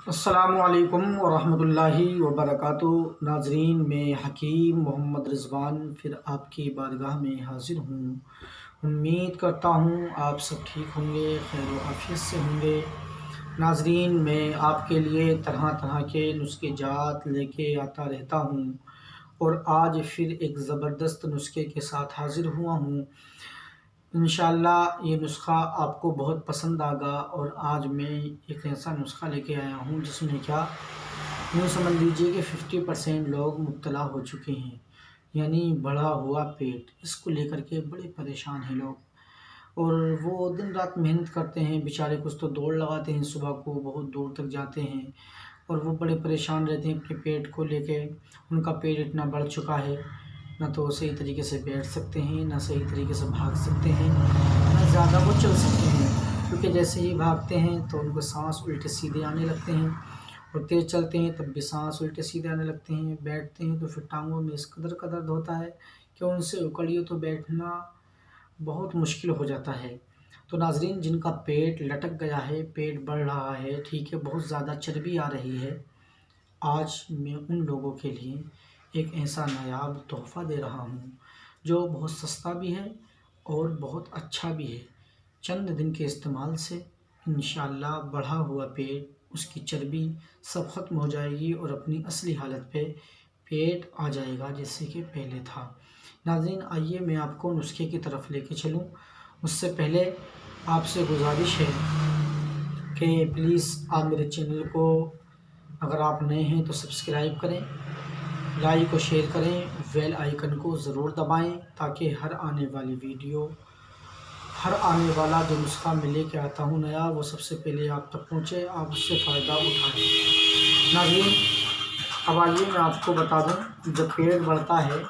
अस्सलामुअलैकुम वरहमतुल्लाहि वबरकातुहू। नाजरीन, मैं हकीम मोहम्मद रिज़वान फिर आपकी बारगाह में हाज़िर हूँ। उम्मीद करता हूँ आप सब ठीक होंगे, खैर व आफियत से होंगे। नाजरीन, मैं आपके लिए तरह तरह के नुस्खे जात लेके आता रहता हूँ और आज फिर एक ज़बरदस्त नुस्खे के साथ हाज़िर हुआ हूँ। इंशाअल्लाह ये नुस्खा आपको बहुत पसंद आएगा। और आज मैं एक ऐसा नुस्खा लेके आया हूँ जिसमें क्या यूँ समझ लीजिए कि 50% लोग मुब्तला हो चुके हैं, यानी बढ़ा हुआ पेट। इसको लेकर के बड़े परेशान हैं लोग और वो दिन रात मेहनत करते हैं बेचारे। कुछ तो दौड़ लगाते हैं, सुबह को बहुत दूर तक जाते हैं और वो बड़े परेशान रहते हैं अपने पेट को लेके। उनका पेट इतना बढ़ चुका है, ना तो वो सही तरीके से बैठ सकते हैं, ना सही तरीके से भाग सकते हैं, ना ज़्यादा वो चल सकते हैं। क्योंकि जैसे ही भागते हैं तो उनको सांस उल्टे सीधे आने लगते हैं और तेज़ चलते हैं तब भी सांस उल्टे सीधे आने लगते हैं। बैठते हैं तो फिर टांगों में इस कदर का दर्द होता है कि उनसे उकड़िए तो बैठना बहुत मुश्किल हो जाता है। तो नाज़रीन, जिनका पेट लटक गया है, पेट बढ़ रहा है, ठीक है, बहुत ज़्यादा चर्बी आ रही है, आज मैं उन लोगों के लिए एक ऐसा नायाब तोहफ़ा दे रहा हूँ जो बहुत सस्ता भी है और बहुत अच्छा भी है। चंद दिन के इस्तेमाल से इंशाअल्लाह बढ़ा हुआ पेट, उसकी चर्बी सब ख़त्म हो जाएगी और अपनी असली हालत पे पेट आ जाएगा जैसे कि पहले था। नाज़रीन, आइए मैं आपको नुस्खे की तरफ लेके चलूँ। उससे पहले आपसे गुजारिश है कि प्लीज़ आप मेरे चैनल को, अगर आप नए हैं तो सब्सक्राइब करें, लाइक और शेयर करें, बेल आइकन को ज़रूर दबाएं ताकि हर आने वाली वीडियो, हर आने वाला जो नुस्खा मैं लेके आता हूँ नया, वो सबसे पहले आप तक पहुँचे, आप उससे फ़ायदा उठाएँ। नाज़रीन, अब आइए मैं आपको बता दूँ, जब पेट बढ़ता है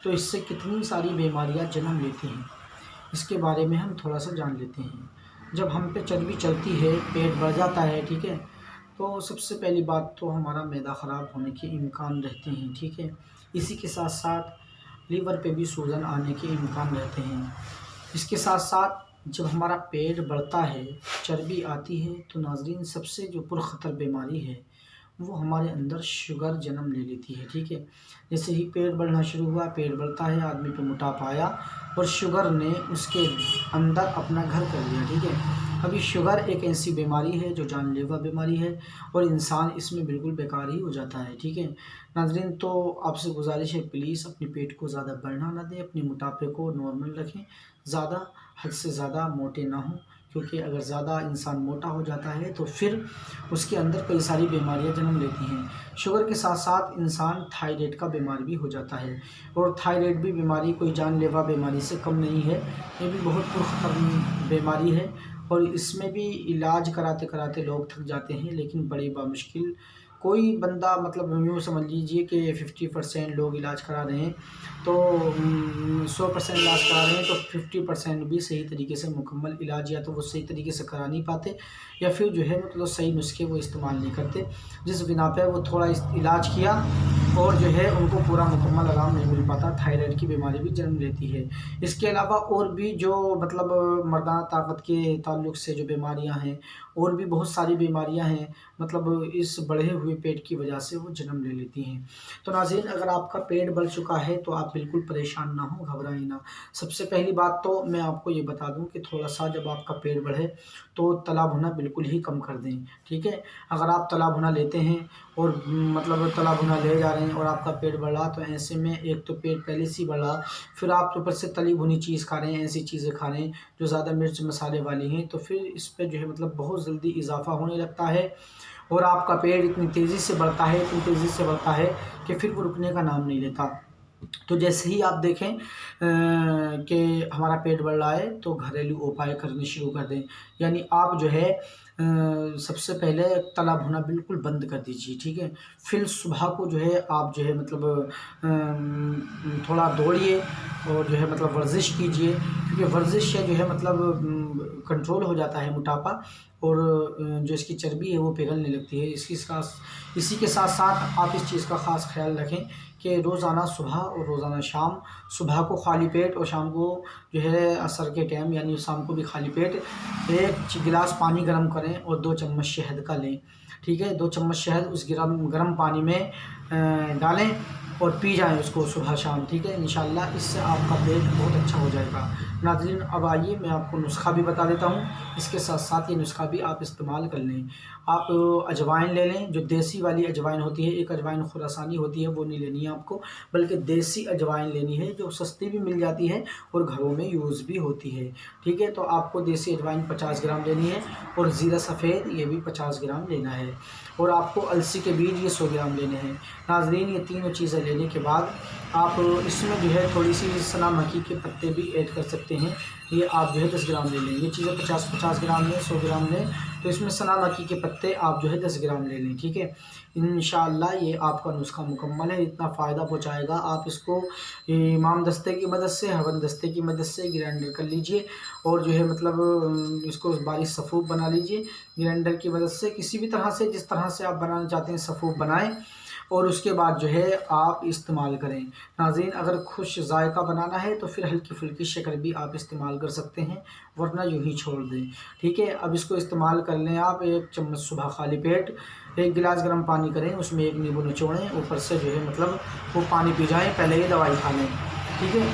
तो इससे कितनी सारी बीमारियाँ जन्म लेती हैं, इसके बारे में हम थोड़ा सा जान लेते हैं। जब हम पे चर्बी चलती है, पेट बढ़ जाता है, ठीक है, तो सबसे पहली बात तो हमारा मैदा ख़राब होने के इम्कान रहते हैं, ठीक है। इसी के साथ साथ लीवर पे भी सूजन आने के इम्कान रहते हैं। इसके साथ साथ जब हमारा पेट बढ़ता है, चर्बी आती है, तो नाज़रीन सबसे जो पुरख़तर बीमारी है वो हमारे अंदर शुगर जन्म ले लेती है, ठीक है। जैसे ही पेट बढ़ना शुरू हुआ, पेट बढ़ता है, आदमी पे मोटापा आया और शुगर ने उसके अंदर अपना घर कर लिया, ठीक है। अभी शुगर एक ऐसी बीमारी है जो जानलेवा बीमारी है और इंसान इसमें बिल्कुल बेकार ही हो जाता है, ठीक है। नाज़रीन, तो आपसे गुजारिश है प्लीज़ अपने पेट को ज़्यादा बढ़ना ना दें, अपने मोटापे को नॉर्मल रखें, ज़्यादा हद से ज़्यादा मोटे ना हों। क्योंकि अगर ज़्यादा इंसान मोटा हो जाता है तो फिर उसके अंदर कई सारी बीमारियां जन्म लेती हैं। शुगर के साथ साथ इंसान थायराइड का बीमार भी हो जाता है और थायराइड भी बीमारी कोई जानलेवा बीमारी से कम नहीं है। ये भी बहुत पुरखतर बीमारी है और इसमें भी इलाज कराते कराते लोग थक जाते हैं, लेकिन बड़ी बामुश्किल कोई बंदा, मतलब यूँ समझ लीजिए कि 50% लोग इलाज करा रहे हैं, तो 100% इलाज करा रहे हैं तो 50% भी सही तरीके से मुकम्मल इलाज या तो वो सही तरीके से करा नहीं पाते या फिर जो है मतलब सही नुस्खे वो इस्तेमाल नहीं करते, जिस बिना पे वो थोड़ा इलाज किया और जो है उनको पूरा मुकम्मल आराम नहीं मिल पाता। थायराइड की बीमारी भी जन्म लेती है। इसके अलावा और भी जो मतलब मर्दाना ताकत के ताल्लुक़ से जो बीमारियां हैं, और भी बहुत सारी बीमारियां हैं, मतलब इस बढ़े हुए पेट की वजह से वो जन्म ले लेती हैं। तो नाज़रीन, अगर आपका पेट बढ़ चुका है तो आप बिल्कुल परेशान ना हो, घबराएं ना। सबसे पहली बात तो मैं आपको ये बता दूं कि थोड़ा-सा जब आपका पेट बढ़े तो तला भुना बिल्कुल ही कम कर दें, ठीक है। अगर आप तला भुना लेते हैं और मतलब तला भुना ले जा रहे हैं और आपका पेट बढ़ रहा, तो ऐसे में एक तो पेट पहले से ही बढ़ा, फिर आप ऊपर से तली भुनी चीज़ खा रहे हैं, ऐसी चीज़ें खा रहे हैं जो ज़्यादा मिर्च मसाले वाली हैं, तो फिर इस पे जो है मतलब बहुत जल्दी इजाफ़ा होने लगता है और आपका पेट इतनी तेज़ी से बढ़ता है, इतनी तेज़ी से बढ़ता है कि फिर वो रुकने का नाम नहीं लेता। तो जैसे ही आप देखें कि हमारा पेट बढ़ रहा है तो घरेलू उपाय करने शुरू कर दें। यानी आप जो है सबसे पहले तला भुना बिल्कुल बंद कर दीजिए, ठीक है। फिर सुबह को जो है आप जो है मतलब थोड़ा दौड़िए और जो है मतलब वर्जिश कीजिए, क्योंकि वर्जिश से जो है मतलब कंट्रोल हो जाता है मोटापा, और जो इसकी चर्बी है वो पिघलने लगती है। इसी के साथ साथ आप इस चीज़ का ख़ास ख्याल रखें कि रोज़ाना सुबह और रोज़ाना शाम, सुबह को खाली पेट और शाम को जो है असर के टाइम यानी शाम को भी खाली पेट 1 गिलास पानी गर्म करें और 2 चम्मच शहद का लें। ठीक है, 2 चम्मच शहद उस गर्म पानी में डालें और पी जाएँ उसको सुबह शाम। ठीक है, इंशाअल्लाह इससे आपका पेट बहुत अच्छा हो जाएगा। नाज़रीन, अब आइए मैं आपको नुस्खा भी बता देता हूँ, इसके साथ साथ ये नुस्खा भी आप इस्तेमाल कर लें। आप अजवाइन ले लें, जो देसी वाली अजवाइन होती है, एक अजवाइन खुरासानी होती है वो नहीं लेनी है आपको, बल्कि देसी अजवाइन लेनी है जो सस्ती भी मिल जाती है और घरों में यूज़ भी होती है। ठीक है, तो आपको देसी अजवाइन 50 ग्राम लेनी है, और ज़ीरा सफ़ेद ये भी 50 ग्राम लेना है, और आपको अलसी के बीज ये 100 ग्राम लेने हैं। नाज़रीन, ये तीनों चीज़ें लेने के बाद आप इसमें जो है थोड़ी सी सना मक्खी के पत्ते भी ऐड कर सकते हैं। ये आप जो है 10 ग्राम ले लें। ये चीज़ें 50-50 ग्राम लें, 100 ग्राम लें, तो इसमें सना मक्खी के पत्ते आप जो है 10 ग्राम ले लें। ठीक है, इंशाअल्लाह ये आपका नुस्खा मुकम्मल है, इतना फ़ायदा पहुँचाएगा। आप इसको इमाम दस्ते की मदद से, हवन दस्ते की मदद से ग्राइंडर कर लीजिए, और जो है मतलब इसको बारीक सफ़ूफ बना लीजिए ग्राइंडर की मदद से। किसी भी तरह से, जिस तरह से आप बनाना चाहते हैं सफ़ूफ बनाएँ, और उसके बाद जो है आप इस्तेमाल करें। नाज़रीन, अगर खुश ज़ायक़ा बनाना है तो फिर हल्की फुल्की शक्कर भी आप इस्तेमाल कर सकते हैं, वरना यूँ ही छोड़ दें। ठीक है, अब इसको इस्तेमाल कर लें आप। 1 चम्मच सुबह खाली पेट, 1 गिलास गर्म पानी करें, उसमें 1 नींबू निचोड़ें, ऊपर से जो है मतलब वो पानी पी जाएँ, पहले ये दवाई खा लें। ठीक है,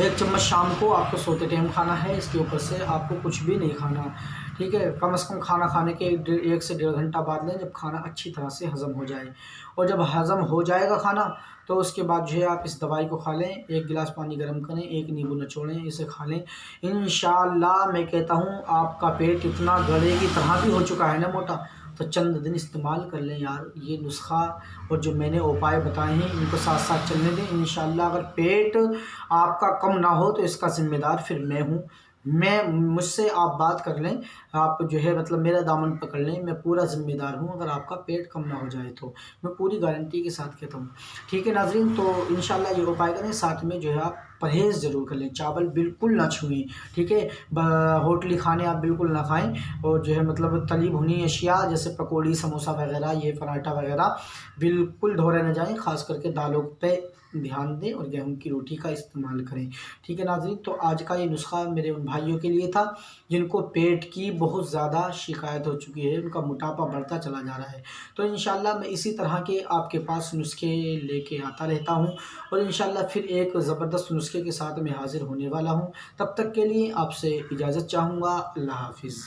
1 चम्मच शाम को आपको सोते टाइम खाना है, इसके ऊपर से आपको कुछ भी नहीं खाना। ठीक है, कम से कम खाना खाने के 1 से 1.5 घंटा बाद लें, जब खाना अच्छी तरह से हज़म हो जाए। और जब हज़म हो जाएगा खाना, तो उसके बाद जो है आप इस दवाई को खा लें। 1 गिलास पानी गर्म करें, 1 नींबू निचोड़ें, इसे खा लें। इंशाअल्लाह मैं कहता हूँ आपका पेट इतना गले की तरह भी हो चुका है ना मोटा, तो चंद दिन इस्तेमाल कर लें यार ये नुस्खा, और जो मैंने उपाय बताए हैं इनको साथ साथ चलने दें। इंशाअल्लाह अगर पेट आपका कम ना हो तो इसका ज़िम्मेदार फिर मैं हूँ। मुझसे आप बात कर लें, आप जो है मतलब मेरा दामन पकड़ लें, मैं पूरा ज़िम्मेदार हूँ अगर आपका पेट कम ना हो जाए तो, मैं पूरी गारंटी के साथ कहता हूँ। ठीक है नाज़रीन, तो इंशाअल्लाह ये उपाय करें, साथ में जो है आप परहेज़ ज़रूर कर लें, चावल बिल्कुल ना छुएँ। ठीक है, होटली खाने आप बिल्कुल ना खाएँ, और जो है मतलब तली भुनी अशिया जैसे पकौड़ी, समोसा वगैरह, ये पराठा वगैरह बिल्कुल ढोरे ना जाएँ, ख़ास करके दालों पे ध्यान दें और गेहूं की रोटी का इस्तेमाल करें। ठीक है नाज़रीन, तो आज का ये नुस्खा मेरे उन भाइयों के लिए था जिनको पेट की बहुत ज़्यादा शिकायत हो चुकी है, उनका मोटापा बढ़ता चला जा रहा है। तो इंशाअल्लाह मैं इसी तरह के आपके पास नुस्खे लेके आता रहता हूँ, और इंशाअल्लाह फिर एक ज़बरदस्त नुस्खे के साथ मैं हाज़िर होने वाला हूँ। तब तक के लिए आपसे इजाज़त चाहूँगा। अल्लाह हाफ़िज़।